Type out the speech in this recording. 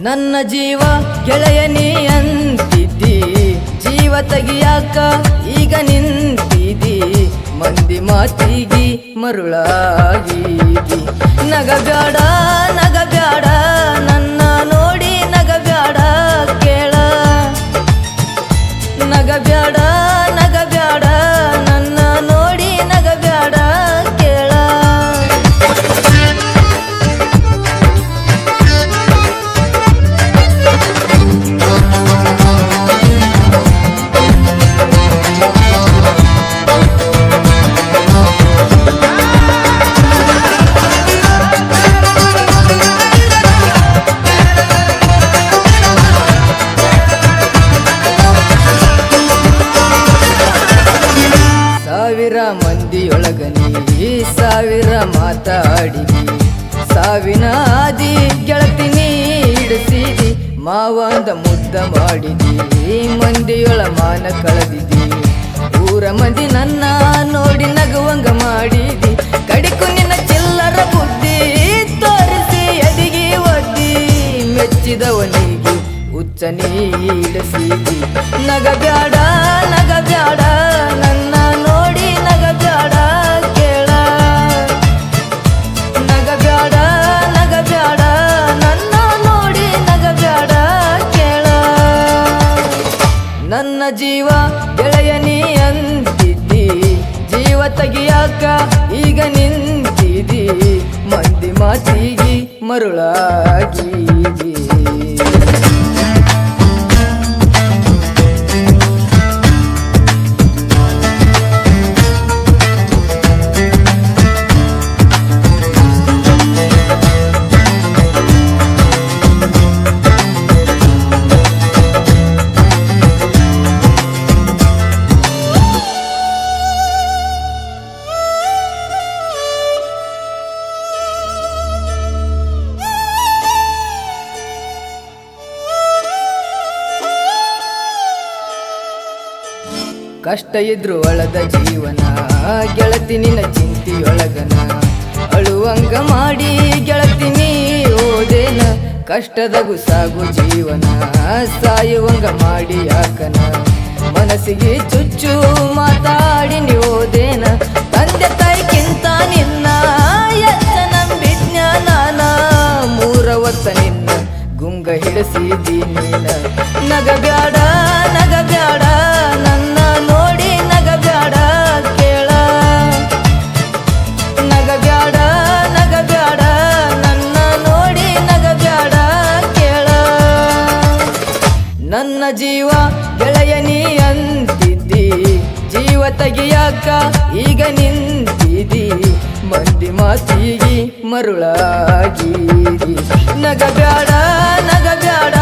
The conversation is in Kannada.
ನನ್ನ ಜೀವ ಗೆಳೆಯನಿ ಅಂತಿದ್ದಿ, ಜೀವ ತೆಗಿಯಾಕ ಈಗ ನಿಂತಿದ್ದಿ, ಮಂದಿ ಮಾತಿಗಿ ಮರುಳಾಗಿದಿ. ನಗಬ್ಯಾಡ ನಗಬ್ಯಾಡ ನನ್ನ ನೋಡಿ ನಗಬ್ಯಾಡ ಕೇಳ, ನಗಬ್ಯಾಡ ನಗಬ್ಯಾಡ ನನ್ನ ನೋಡಿ ನಗಬ್ಯಾಡ ಕೇಳ. ಸಾವಿರ ಮಂದಿಯೊಳಗ ನೀ ಸಾವಿರ ಮಾತಾಡಿದಿ, ಸಾವಿನ ಹಾದಿ ಗೆಳತಿ ನೀ ಹಿಡಿಸಿದಿ. ಮಾವಂದ ಮುದ್ದ ಮಾಡಿದಿ, ಮಂದಿಯೊಳ ಮಾನ ಕಳೆದಿದಿ, ಊರ ಮಂದಿ ನನ್ನ ನೋಡಿ ನಗುವಂಗ ಮಾಡಿದಿ. ಕಡಿಕು ನಿನ್ನ ಚಿಲ್ಲರ ಬುದ್ಧಿ ತೋರಿಸಿ ಎದಿಗಿ ಒದ್ದಿ, ಮೆಚ್ಚಿದವನಿಗೆ ಹುಚ್ಚ ನೀಡಿಸಿದಿ. ನಗಬ್ಯಾಡ ನಗಬ್ಯಾಡ ನನ್ನ ನೋಡಿ ನಗಬ್ಯಾಡ ಕೇಳ, ನಗಬ್ಯಾಡ ನಗಬ್ಯಾಡ ನನ್ನ ನೋಡಿ ನಗಬ್ಯಾಡ ಕೇಳ. ನನ್ನ ಜೀವ ಗೆಳೆಯನಿ ಅಂತಿದ್ದಿ, ಜೀವ ತೆಗಿಯಾಕ ಈಗ ನಿಂತಿದ್ದಿ, ಮಂದಿ ಮಾತಿಗಿ ಮರುಳಾಗಿದಿ. ಕಷ್ಟ ಇದ್ರು ಒಳದ ಜೀವನ, ಗೆಳತಿ ನಿನ್ನ ಚಿಂತಿಯೊಳಗನ, ಅಳುವಂಗ ಮಾಡಿ ಗೆಳತಿ ನೀ ಓದೇನ. ಕಷ್ಟದಗು ಸಾಗು ಜೀವನ, ಸಾಯುವಂಗ ಮಾಡಿ ಯಾಕನ, ಮನಸ್ಸಿಗೆ ಚುಚ್ಚು ಮಾತಾಡಿ ನೀ ಓದೇನ. ತಂದೆ ತಾಯಿಗಿಂತ ನಿನ್ನ ಎತ್ತ ನಂಬಿದ್ನ ನಾನ, 3 ವರ್ಷ ನಿನ್ನ ಗುಂಗ ಹಿಡಿಸಿದಿ ನೀನ. ನಗಬ್ಯಾಡ ನಗಬ್ಯಾಡ ನನ್ನ ನೋಡಿ ನಗಬ್ಯಾಡ ಕೇಳ, ನಗಬ್ಯಾಡ ನಗಬ್ಯಾಡ ನನ್ನ ನೋಡಿ ನಗಬ್ಯಾಡ ಕೇಳ. ನನ್ನ ಜೀವ ಗೆಳೆಯನಿ ಅಂತಿದ್ದಿ, ಜೀವ ತೆಗಿಯಾಕ ಈಗ ನಿಂತಿದ್ದಿ, ಮಂದಿ ಮಾತಿಗಿ ಮರುಳಾಗಿದಿ. ನಗಬ್ಯಾಡ ನಗಬ್ಯಾಡ